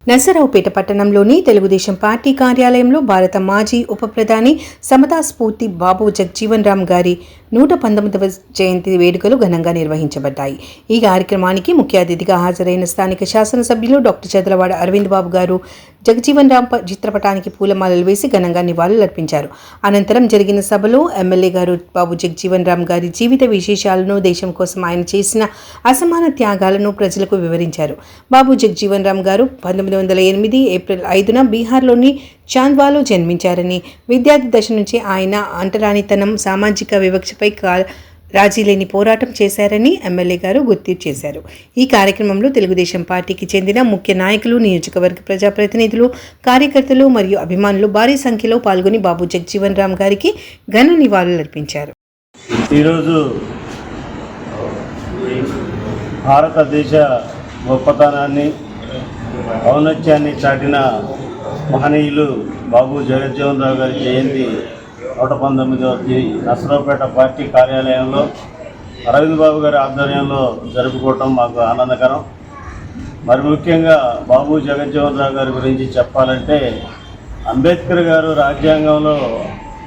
నరసరావుపేట పట్టణంలోని తెలుగుదేశం పార్టీ కార్యాలయంలో భారత మాజీ ఉప ప్రధాని సమతా స్ఫూర్తి బాబు జగజీవన్ రామ్ గారి 119వ జయంతి వేడుకలు ఘనంగా నిర్వహించబడ్డాయి. ఈ కార్యక్రమానికి ముఖ్య అతిథిగా హాజరైన స్థానిక శాసనసభ్యులు డాక్టర్ చదలవాడ అరవింద్ బాబు గారు జగజీవన్ రామ్ చిత్రపటానికి పూలమాలలు వేసి ఘనంగా నివాళులర్పించారు. అనంతరం జరిగిన సభలో ఎమ్మెల్యే గారు బాబు జగజీవన్ రామ్ గారి జీవిత విశేషాలను, దేశం కోసం ఆయన చేసిన అసమాన త్యాగాలను ప్రజలకు వివరించారు. బాబు జగజీవన్ రామ్ గారు 1908 ఏప్రిల్ 5న బీహార్లోని చాంద్వాలో జన్మించారని, విద్యార్థి దశ నుంచి ఆయన అంటరానితనం, సామాజిక వివక్షపై రాజీలేని పోరాటం చేశారని ఎమ్మెల్యే గారు గుర్తు చేశారు. ఈ కార్యక్రమంలో తెలుగుదేశం పార్టీకి చెందిన ముఖ్య నాయకులు, నియోజకవర్గ ప్రజాప్రతినిధులు, కార్యకర్తలు మరియు అభిమానులు భారీ సంఖ్యలో పాల్గొని బాబు జగజీవన్ రామ్ గారికి ఘన నివాళులర్పించారు. ఈరోజు భారతదేశ గొప్పతనాన్ని, ఔన్నత్యాన్ని చాటిన మహనీయులు బాబు జగజీవన్ రామ్ గారి జయంతి 119వ నరసరావుపేట పార్టీ కార్యాలయంలో అరవింద్ బాబు గారి ఆధ్వర్యంలో జరుపుకోవటం మాకు ఆనందకరం. మరి ముఖ్యంగా బాబు జగజీవన్ రామ్ గారి గురించి చెప్పాలంటే, అంబేద్కర్ గారు రాజ్యాంగంలో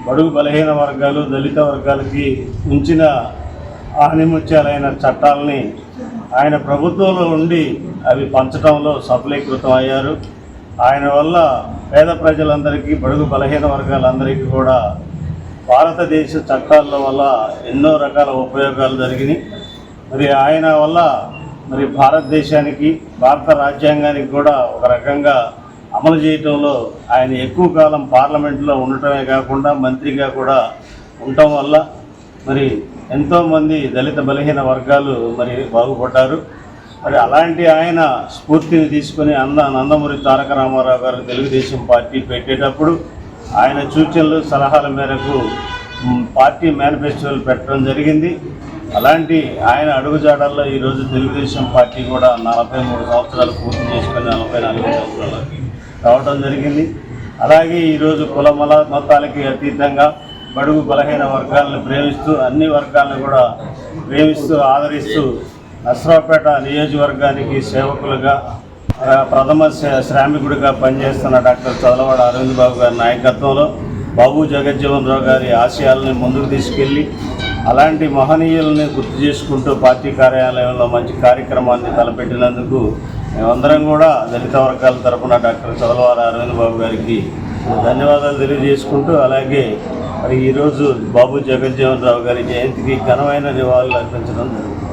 బడుగు బలహీన వర్గాలు, దళిత వర్గాలకి ఉంచిన ఆణిముత్యాలైన చట్టాలని ఆయన ప్రభుత్వంలో ఉండి అవి పంచడంలో సఫలీకృతం అయ్యారు. ఆయన వల్ల పేద ప్రజలందరికీ, బడుగు బలహీన వర్గాలందరికీ కూడా భారతదేశ చట్టాల వల్ల ఎన్నో రకాల ఉపయోగాలు జరిగినాయి. మరి ఆయన వల్ల భారతదేశానికి, భారత రాజ్యాంగానికి కూడా ఒక రకంగా అమలు చేయటంలో ఆయన ఎక్కువ కాలం పార్లమెంట్లో ఉండటమే కాకుండా మంత్రిగా కూడా ఉండటం వల్ల ఎంతోమంది దళిత బలహీన వర్గాలు బాగుపడ్డారు. అలాంటి ఆయన స్ఫూర్తిని తీసుకుని నందమూరి తారక రామారావు గారు తెలుగుదేశం పార్టీ పెట్టేటప్పుడు ఆయన సూచనలు, సలహాల మేరకు పార్టీ మేనిఫెస్టోలు పెట్టడం జరిగింది. అలాంటి ఆయన అడుగుజాడల్లో ఈరోజు తెలుగుదేశం పార్టీ కూడా 43 సంవత్సరాలు పూర్తి చేసుకుని 44 సంవత్సరాలకి రావడం జరిగింది. అలాగే ఈరోజు కుల మతాలకి అతీతంగా బడుగు బలహీన వర్గాలను ప్రేమిస్తూ, అన్ని వర్గాలను కూడా ప్రేమిస్తూ, ఆదరిస్తూ నరసరావుపేట నియోజకవర్గానికి సేవకులుగా, ప్రథమ శ్రామికుడిగా పనిచేస్తున్న డాక్టర్ చదలవాడ అరవింద్ బాబు గారి నాయకత్వంలో బాబు జగజీవన్ రామ్ గారి ఆశయాలని ముందుకు తీసుకెళ్ళి, అలాంటి మహనీయులని గుర్తు చేసుకుంటూ పార్టీ కార్యాలయంలో మంచి కార్యక్రమాన్ని తలపెట్టినందుకు మేమందరం కూడా దళిత వర్గాల తరఫున డాక్టర్ చదలవాడ అరవింద్ బాబు గారికి ధన్యవాదాలు తెలియజేసుకుంటూ, అలాగే ఈరోజు బాబు జగజీవన్ రామ్ గారి జయంతికి ఘనమైన నివాళులు అర్పించడం జరుగుతుంది.